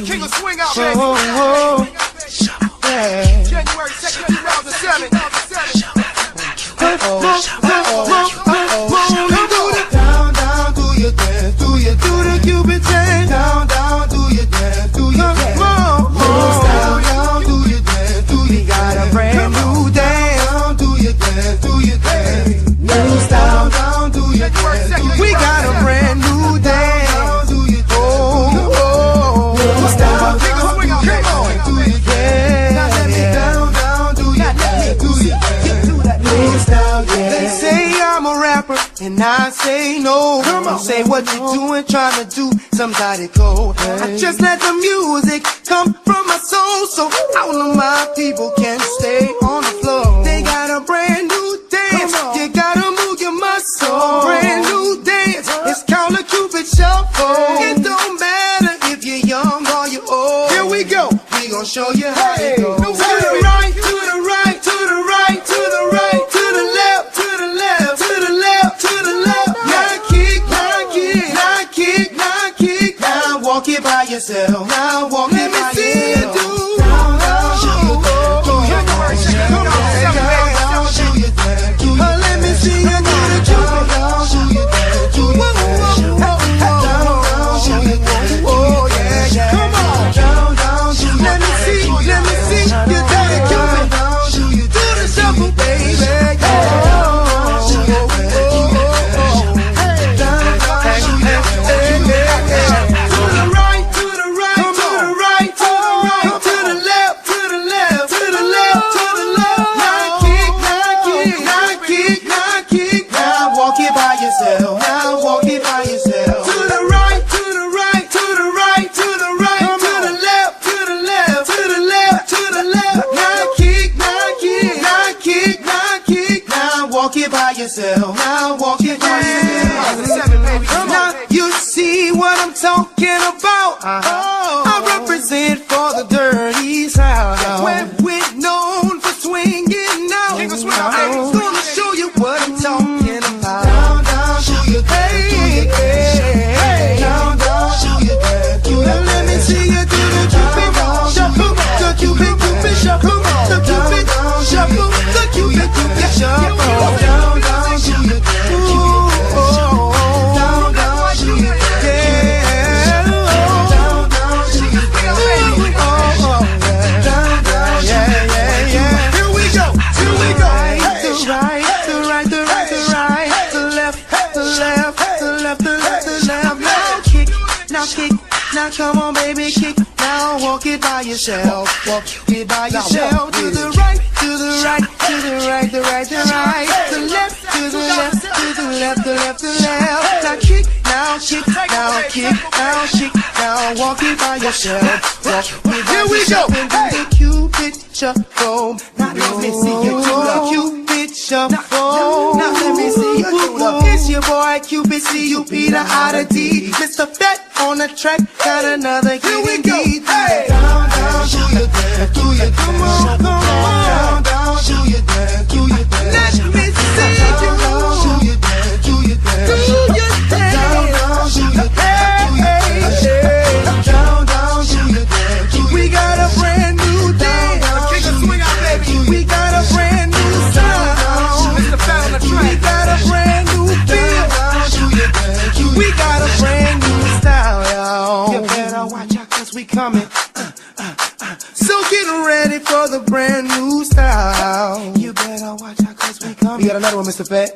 King of swing out, baby. January 2nd, 2007. Down, down, do your dance, do the Cupid dance. Down, down, do your dance, do your dance. Down, down, do your dance, do your dance. We got a brand new dance. Down, do your dance, do your dance. New style, down, do your dance. We got a brand new dance. Down, do your dance. Oh, new style, down, do your dance, do your dance. Down, down, do your dance, do your dance. New style, yeah. They say I'm a rapper, and I say no. Don't say what you doing, trying to do somebody cold. I just let the music come from my soul, so all of my people can stay on the floor. They got a brand new dance, you gotta move your muscle. Brand new dance, it's called a Cupid Shuffle. It don't matter if you're young or you're old. Here we go, we gon' show you how it goes. To the right, to the right, to the right, to the right, to the left, to the left, to the left, to the left. Now kick, now kick, now kick, now kick. Now walk it by yourself. Now walk it by yourself. Let me see you do. Down, down, January 2nd, 2007. Let me see you do the Cupid. Down, do your dance, do your dance. Down, do your dance. Oh yeah, yeah. Come on. Down, down, let me see you do the Cupid. Do the shuffle, baby. Now walk it by yourself. To the right, to the right, to the right, to the right, to the left, to the left, to the left, to the left. Now kick, now kick, now kick, now kick. Now walk it by yourself. Now walk it by yourself. Now you see what I'm talking about. I represent for the dirty South, where we're known for swinging out. I'm gonna show you what I'm talking about. Down, down, do your dance, hey, down, down, do your dance. Let me see you do the Cupid Shuffle, the Cupid Shuffle, the Cupid Shuffle, the Cupid Shuffle. Down, down, do your dance. Down, down, do your dance. Down, down, do your dance. Down, down, yeah, yeah, yeah. Here we go, here we go. The right, the right, the right, the right, the left, the left, the left, the left, the left. Now kick, now kick, now come on, baby, kick. Now walk it by yourself, walk it by yourself. To the right, to the right, to the right, the right, the right, the left, to the left, to the left, the left, the left. Now kick, now kick, now kick, now kick. Now walk it by yourself, walk it by yourself. Here we go. And do the Cupid Shuffle. Now let me see you do the Cupid Shuffle. Now let me see you do the. It's your boy Cupid, C-U-P, the I-D. Mr. Fat on the track, got another hit. Here we go. Hey. Down, down, do your dance, do your dance. Come on, come on. Down, down, do your dance, do your dance. Let me see you do your dance, do your dance. Do your dance. Down, down, do your dance, do your dance. Down, down, do your dance. We got a brand new dance. King of swing out, baby. We got a brand new sound. Mr. Fat on the track. We got a brand new feel. We got a brand new style, y'all. You better watch out 'cause we coming. So get ready for the brand new style. You better watch out 'cause we coming. We got another one, Mr. Fat.